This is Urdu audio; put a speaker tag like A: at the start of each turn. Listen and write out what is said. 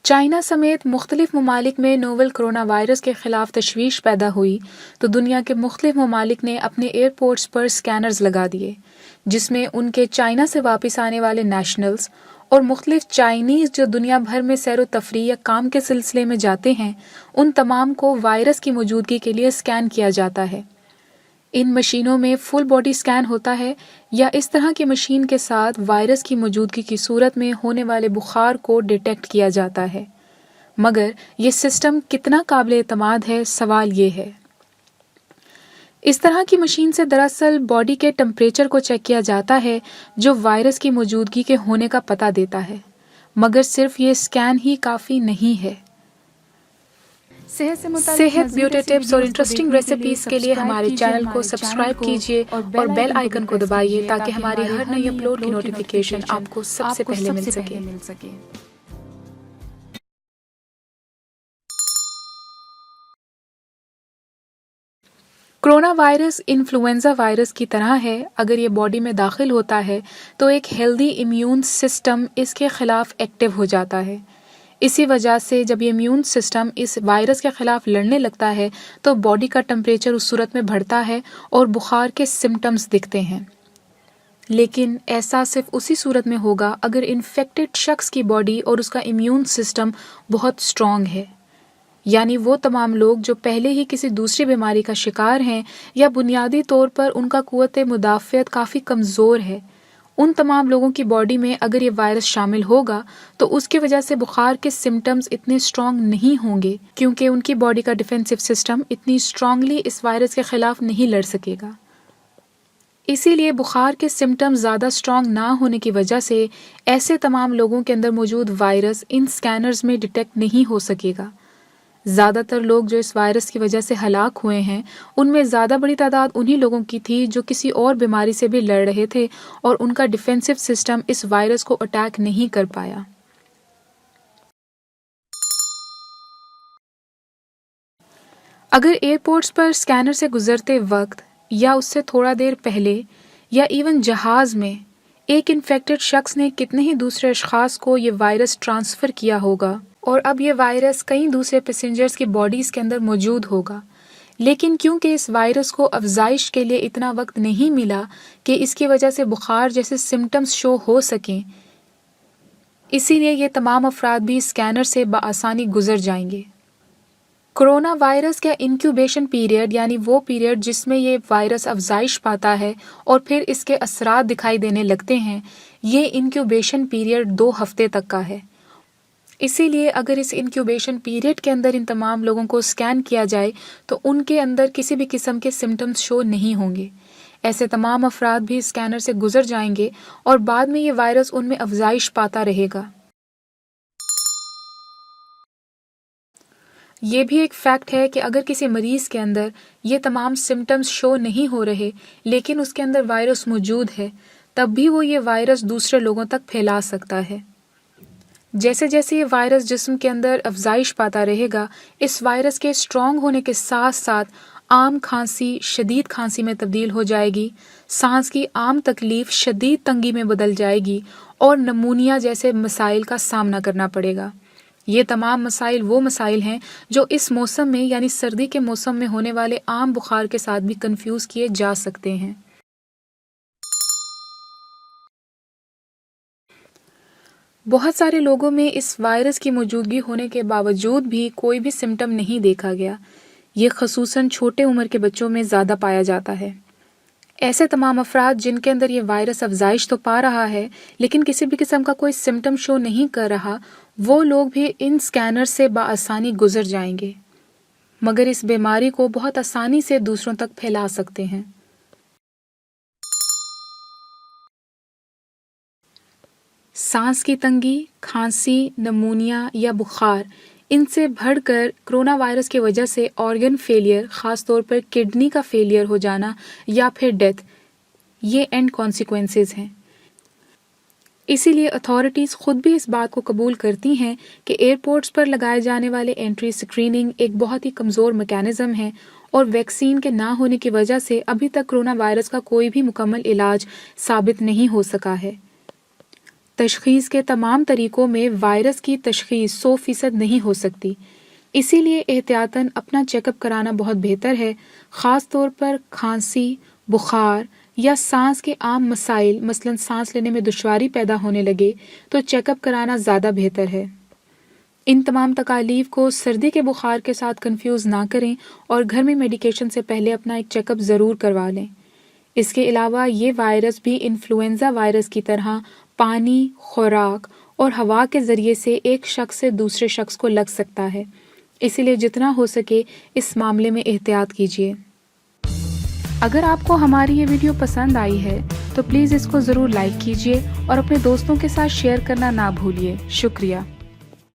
A: چائنا سمیت مختلف ممالک میں نوول کرونا وائرس کے خلاف تشویش پیدا ہوئی تو دنیا کے مختلف ممالک نے اپنے ایئرپورٹس پر سکینرز لگا دیے، جس میں ان کے چائنا سے واپس آنے والے نیشنلز اور مختلف چائنیز جو دنیا بھر میں سیر و تفریح یا کام کے سلسلے میں جاتے ہیں، ان تمام کو وائرس کی موجودگی کے لیے سکین کیا جاتا ہے۔ ان مشینوں میں فل باڈی سکین ہوتا ہے یا اس طرح کی مشین کے ساتھ وائرس کی موجودگی کی صورت میں ہونے والے بخار کو ڈیٹیکٹ کیا جاتا ہے، مگر یہ سسٹم کتنا قابل اعتماد ہے، سوال یہ ہے۔ اس طرح کی مشین سے دراصل باڈی کے ٹمپریچر کو چیک کیا جاتا ہے جو وائرس کی موجودگی کے ہونے کا پتہ دیتا ہے، مگر صرف یہ سکین ہی کافی نہیں ہے۔ صحت، بیوٹی ٹپس اور انٹرسٹنگ ریسیپیز کے لیے ہمارے چینل کو سبسکرائب کیجیے اور بیل آئیکن کو دبائیے تاکہ ہماری ہر نئی اپلوڈ کی نوٹیفیکیشن آپ کو سب سے پہلے مل سکے۔ کرونا وائرس انفلوئنزا وائرس کی طرح ہے، اگر یہ باڈی میں داخل ہوتا ہے تو ایک ہیلدی امیون سسٹم اس کے خلاف ایکٹیو ہو جاتا ہے۔ اسی وجہ سے جب یہ امیون سسٹم اس وائرس کے خلاف لڑنے لگتا ہے تو باڈی کا ٹمپریچر اس صورت میں بڑھتا ہے اور بخار کے سمٹمز دکھتے ہیں۔ لیکن ایسا صرف اسی صورت میں ہوگا اگر انفیکٹڈ شخص کی باڈی اور اس کا امیون سسٹم بہت اسٹرانگ ہے، یعنی وہ تمام لوگ جو پہلے ہی کسی دوسری بیماری کا شکار ہیں یا بنیادی طور پر ان کا قوت مدافعت کافی کمزور ہے، ان تمام لوگوں کی باڈی میں اگر یہ وائرس شامل ہوگا تو اس کی وجہ سے بخار کے سمٹمز اتنے اسٹرانگ نہیں ہوں گے، کیونکہ ان کی باڈی کا ڈیفینسو سسٹم اتنی اسٹرانگلی اس وائرس کے خلاف نہیں لڑ سکے گا۔ اسی لیے بخار کے سمٹمز زیادہ اسٹرانگ نہ ہونے کی وجہ سے ایسے تمام لوگوں کے اندر موجود وائرس ان سکینرز میں ڈیٹیکٹ نہیں ہو سکے گا۔ زیادہ تر لوگ جو اس وائرس کی وجہ سے ہلاک ہوئے ہیں، ان میں زیادہ بڑی تعداد انہی لوگوں کی تھی جو کسی اور بیماری سے بھی لڑ رہے تھے اور ان کا ڈیفینسو سسٹم اس وائرس کو اٹیک نہیں کر پایا۔ اگر ایئرپورٹس پر سکینر سے گزرتے وقت یا اس سے تھوڑا دیر پہلے یا ایون جہاز میں ایک انفیکٹڈ شخص نے کتنے ہی دوسرے اشخاص کو یہ وائرس ٹرانسفر کیا ہوگا اور اب یہ وائرس کئی دوسرے پیسنجرز کی باڈیز کے اندر موجود ہوگا، لیکن کیونکہ اس وائرس کو افزائش کے لیے اتنا وقت نہیں ملا کہ اس کی وجہ سے بخار جیسے سمٹمز شو ہو سکیں، اسی لیے یہ تمام افراد بھی سکینر سے بآسانی گزر جائیں گے۔ کرونا وائرس کا انکیوبیشن پیریڈ، یعنی وہ پیریڈ جس میں یہ وائرس افزائش پاتا ہے اور پھر اس کے اثرات دکھائی دینے لگتے ہیں، یہ انکیوبیشن پیریڈ 2 ہفتے تک کا ہے۔ اسی لیے اگر اس انکیوبیشن پیریڈ کے اندر ان تمام لوگوں کو سکین کیا جائے تو ان کے اندر کسی بھی قسم کے سمٹمز شو نہیں ہوں گے۔ ایسے تمام افراد بھی سکینر سے گزر جائیں گے اور بعد میں یہ وائرس ان میں افزائش پاتا رہے گا۔ یہ بھی ایک فیکٹ ہے کہ اگر کسی مریض کے اندر یہ تمام سمٹمز شو نہیں ہو رہے لیکن اس کے اندر وائرس موجود ہے، تب بھی وہ یہ وائرس دوسرے لوگوں تک پھیلا سکتا ہے۔ جیسے جیسے یہ وائرس جسم کے اندر افزائش پاتا رہے گا، اس وائرس کے اسٹرانگ ہونے کے ساتھ ساتھ عام کھانسی شدید کھانسی میں تبدیل ہو جائے گی، سانس کی عام تکلیف شدید تنگی میں بدل جائے گی اور نمونیا جیسے مسائل کا سامنا کرنا پڑے گا۔ یہ تمام مسائل وہ مسائل ہیں جو اس موسم میں یعنی سردی کے موسم میں ہونے والے عام بخار کے ساتھ بھی کنفیوز کیے جا سکتے ہیں۔ بہت سارے لوگوں میں اس وائرس کی موجودگی ہونے کے باوجود بھی کوئی بھی سمٹم نہیں دیکھا گیا۔ یہ خصوصاً چھوٹے عمر کے بچوں میں زیادہ پایا جاتا ہے۔ ایسے تمام افراد جن کے اندر یہ وائرس افزائش تو پا رہا ہے لیکن کسی بھی قسم کا کوئی سمٹم شو نہیں کر رہا، وہ لوگ بھی ان سکینر سے بآسانی گزر جائیں گے، مگر اس بیماری کو بہت آسانی سے دوسروں تک پھیلا سکتے ہیں۔ سانس کی تنگی، کھانسی، نمونیا یا بخار، ان سے بڑھ کر کرونا وائرس کی وجہ سے آرگن فیلئر، خاص طور پر کڈنی کا فیلئر ہو جانا یا پھر ڈیتھ، یہ اینڈ کانسیکوینسز ہیں۔ اسی لیے اتھارٹیز خود بھی اس بات کو قبول کرتی ہیں کہ ایئرپورٹس پر لگائے جانے والے انٹری اسکریننگ ایک بہت ہی کمزور میکانزم ہے اور ویکسین کے نہ ہونے کی وجہ سے ابھی تک کرونا وائرس کا کوئی بھی مکمل علاج ثابت نہیں ہو سکا ہے۔ تشخیص کے تمام طریقوں میں وائرس کی تشخیص 100% نہیں ہو سکتی، اسی لیے احتیاطاً اپنا چیک اپ کرانا بہت بہتر ہے، خاص طور پر کھانسی، بخار یا سانس کے عام مسائل مثلا سانس لینے میں دشواری پیدا ہونے لگے تو چیک اپ کرانا زیادہ بہتر ہے۔ ان تمام تکالیف کو سردی کے بخار کے ساتھ کنفیوز نہ کریں اور گھر میں میڈیکیشن سے پہلے اپنا ایک چیک اپ ضرور کروا لیں۔ اس کے علاوہ یہ وائرس بھی انفلوئنزا وائرس کی طرح پانی، خوراک اور ہوا کے ذریعے سے ایک شخص سے دوسرے شخص کو لگ سکتا ہے، اسی لیے جتنا ہو سکے اس معاملے میں احتیاط کیجیے۔ اگر آپ کو ہماری یہ ویڈیو پسند آئی ہے تو پلیز اس کو ضرور لائک کیجیے اور اپنے دوستوں کے ساتھ شیئر کرنا نہ بھولیے۔ شکریہ۔